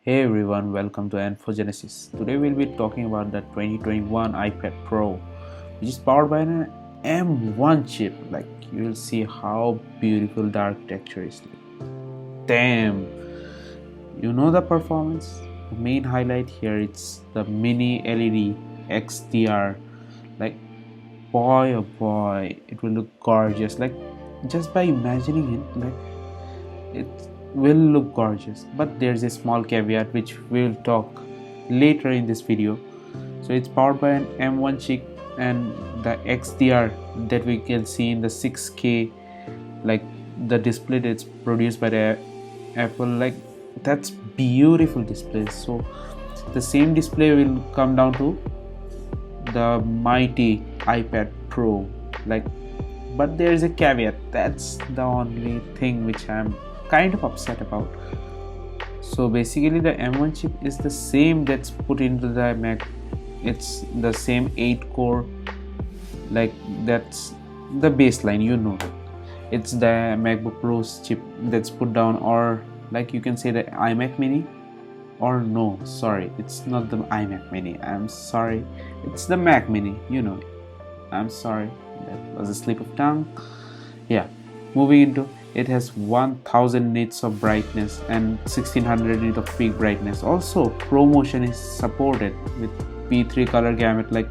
Hey everyone, welcome to Infogenesis. Today we'll be talking about the 2021 iPad Pro, which is powered by an M1 chip. Like you will see how beautiful the architecture is. Damn, you know the performance. The main highlight here is the mini LED XDR. Like boy oh boy, it will look gorgeous. Like just by imagining it, like it will look gorgeous, but there's a small caveat which we'll talk later in this video. So it's powered by an M1 chip and the XDR that we can see in the 6K, like the display that's produced by the Apple, like that's beautiful display. So the same display will come down to the mighty iPad Pro, like, but there is a caveat. That's the only thing which I'm kind of upset about. So basically the M1 chip is the same that's put into the Mac. It's the same 8 core, like that's the baseline, you know that. It's the MacBook Pro's chip that's put down, or like you can say the iMac mini, or no, sorry, it's not the iMac mini. I'm sorry, it's the Mac mini, you know. I'm sorry, that was a slip of tongue. Yeah, moving into, it has 1000 nits of brightness and 1600 nits of peak brightness. Also ProMotion is supported with P3 color gamut. Like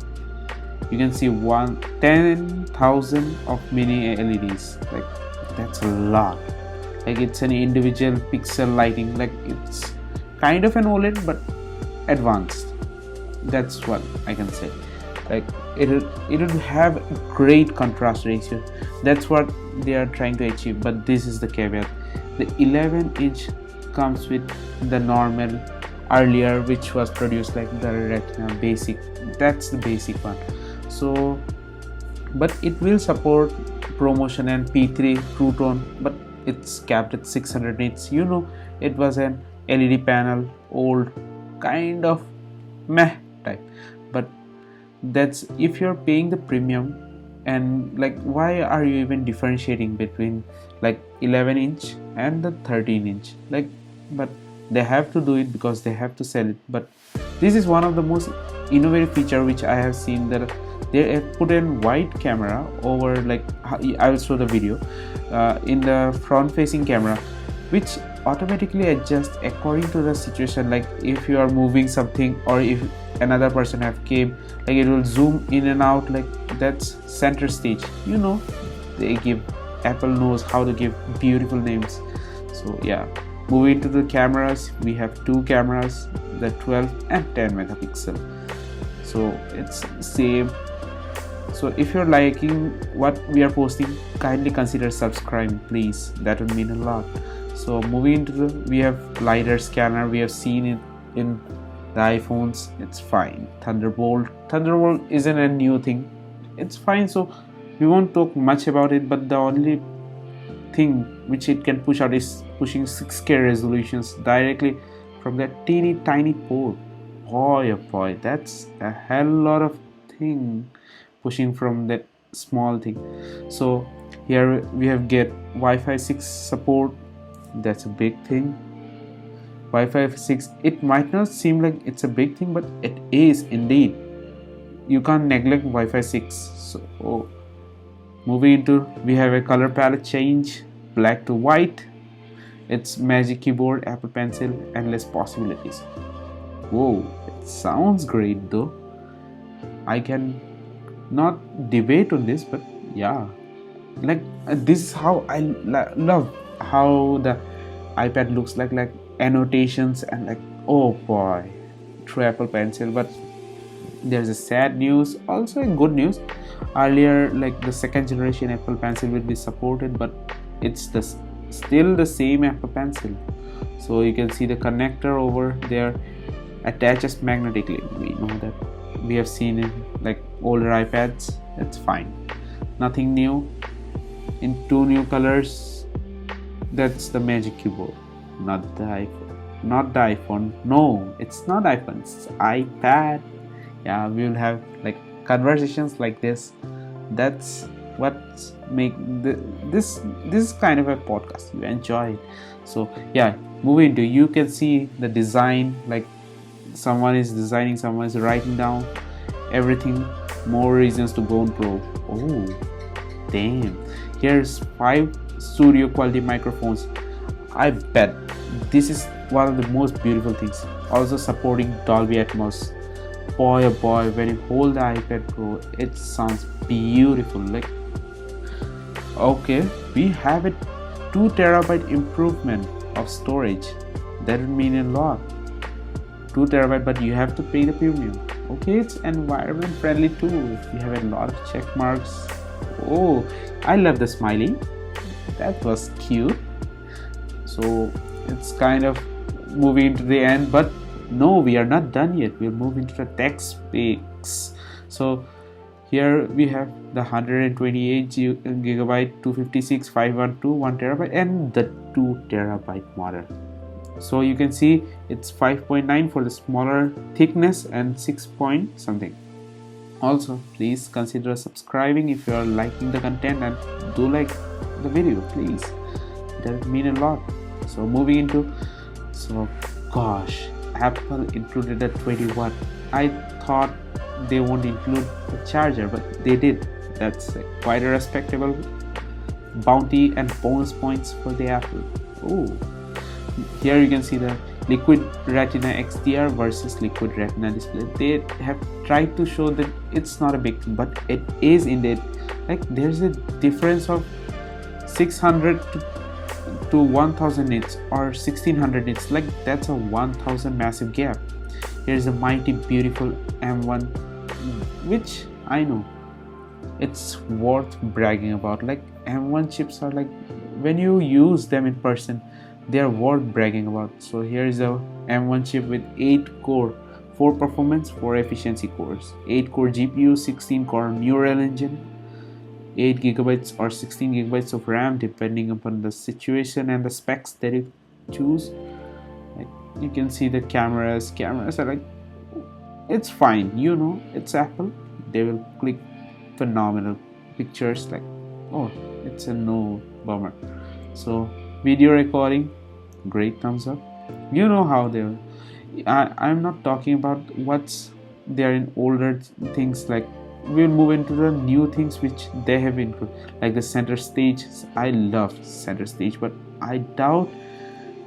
you can see 10,000 of mini LEDs. Like that's a lot. Like it's an individual pixel lighting. Like it's kind of an OLED but advanced. That's what I can say. Like it'll have great contrast ratio. That's what they are trying to achieve, but this is the caveat. The 11-inch comes with the normal earlier, which was produced like the Retina basic. That's the basic one. So but it will support ProMotion and P3 True Tone, but it's capped at 600 nits. You know, it was an LED panel, old, kind of meh type, but that's if you're paying the premium. And like why are you even differentiating between like 11-inch and the 13-inch? Like, but they have to do it because they have to sell it. But this is one of the most innovative feature which I have seen, that they have put in wide camera over, like I will show the video, in the front facing camera, which automatically adjusts according to the situation. Like if you are moving something, or if another person have came, like it will zoom in and out. Like that's center stage, you know. They give, Apple knows how to give beautiful names. So yeah, moving to the cameras, we have two cameras, the 12 and 10 megapixel. So it's same. So if you're liking what we are posting, kindly consider subscribing, please. That would mean a lot. So moving into the, we have LiDAR scanner. We have seen it in the iPhones. It's fine. Thunderbolt isn't a new thing. It's fine. So we won't talk much about it, but the only thing which it can push out is pushing 6K resolutions directly from that teeny tiny port. Boy oh boy, that's a hell lot of thing pushing from that small thing. So here we have get Wi-Fi 6 support. That's a big thing. Wi-Fi 6, it might not seem like it's a big thing, but it is indeed. You can't neglect Wi-Fi 6. So moving into, we have a color palette change, black to white. It's Magic Keyboard, Apple Pencil, endless possibilities. Whoa, it sounds great though. I can not debate on this, but yeah, like this is how I love how the iPad looks like annotations and like, oh boy, true Apple Pencil. But there's a sad news, also a good news. Earlier, like the second generation Apple Pencil will be supported, but it's still the same Apple Pencil. So you can see the connector over there attaches magnetically. We know that, we have seen in like older iPads. It's fine, nothing new. In two new colors. That's the Magic Keyboard, not the iPhone. No, it's not iPhone, it's iPad. Yeah, we will have like conversations like this. That's what's make this is kind of a podcast, you enjoy it. So yeah, moving to, you can see the design, like someone is designing, someone is writing down everything. More reasons to go on pro. Oh damn, here's 5 studio quality microphones. I bet this is one of the most beautiful things. Also supporting Dolby Atmos. Boy oh boy, when you hold the iPad Pro, it sounds beautiful. Like, okay, we have a 2 terabyte improvement of storage. That would mean a lot. 2 terabyte, but you have to pay the premium. Okay, it's environment friendly too. You have a lot of check marks. Oh, I love the smiley. That was cute. So it's kind of moving to the end, but no, we are not done yet. We'll move into the tech specs. So here we have the 128 gigabyte, 256, 512, 1 terabyte, and the 2 terabyte model. So you can see it's 5.9 for the smaller thickness and 6 point something. Also, please consider subscribing if you are liking the content, and do like the video, please. That would mean a lot. So moving into, so gosh, Apple included a 20 watt. I thought they won't include the charger, but they did. That's quite a respectable bounty and bonus points for the Apple. Oh, here you can see the liquid retina XDR versus liquid retina display. They have tried to show that it's not a big thing, but it is indeed. Like, there's a difference of 600 to 1000 nits or 1600 nits. Like, that's a 1000 massive gap. Here's a mighty beautiful M1, which I know it's worth bragging about. Like, M1 chips are like, when you use them in person, they are worth bragging about. So here is a M1 chip with 8 core, 4 performance, 4 efficiency cores, 8 core GPU, 16 core neural engine, 8 gigabytes or 16 gigabytes of RAM depending upon the situation and the specs that you choose. Like, you can see the cameras are like, it's fine, you know, it's Apple. They will click phenomenal pictures. Like, oh, it's a no bummer. So video recording, great, thumbs up. You know how they're, I'm not talking about what's there in older things. Like, we'll move into the new things which they have included, like the center stage. I love center stage, but I doubt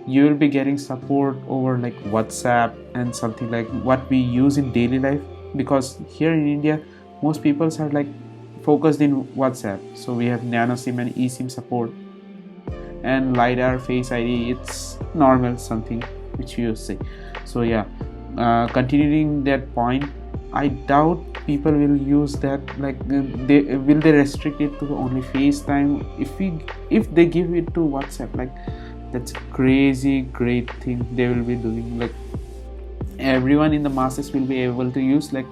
you will be getting support over like WhatsApp and something like what we use in daily life, because here in India most people are like focused in WhatsApp. So we have nano SIM and eSIM support, and LiDAR, Face ID, it's normal, something which you say. So yeah, continuing that point, I doubt people will use that. Like, they restrict it to only FaceTime? If they give it to WhatsApp, like, that's a crazy great thing they will be doing. Like, everyone in the masses will be able to use, like,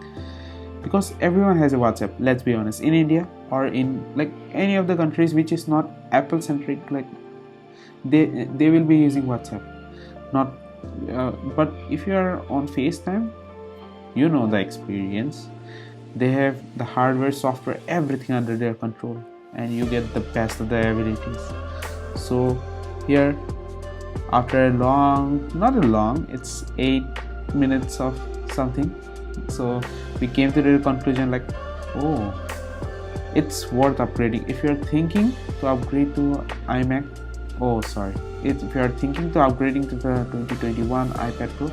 because everyone has a WhatsApp. Let's be honest, in India or in like any of the countries which is not Apple centric, like, they will be using WhatsApp. Not but if you are on FaceTime, you know the experience. They have the hardware, software, everything under their control, and you get the best of the abilities. So here, after it's 8 minutes of something, so we came to the conclusion, like, oh, it's worth upgrading. If you're thinking to upgrade to iMac, if you're thinking to upgrading to the 2021 iPad Pro,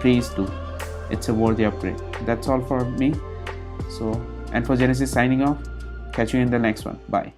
please do. It's a worthy upgrade. That's all for me. So, and for Genesis signing off. Catch you in the next one. Bye.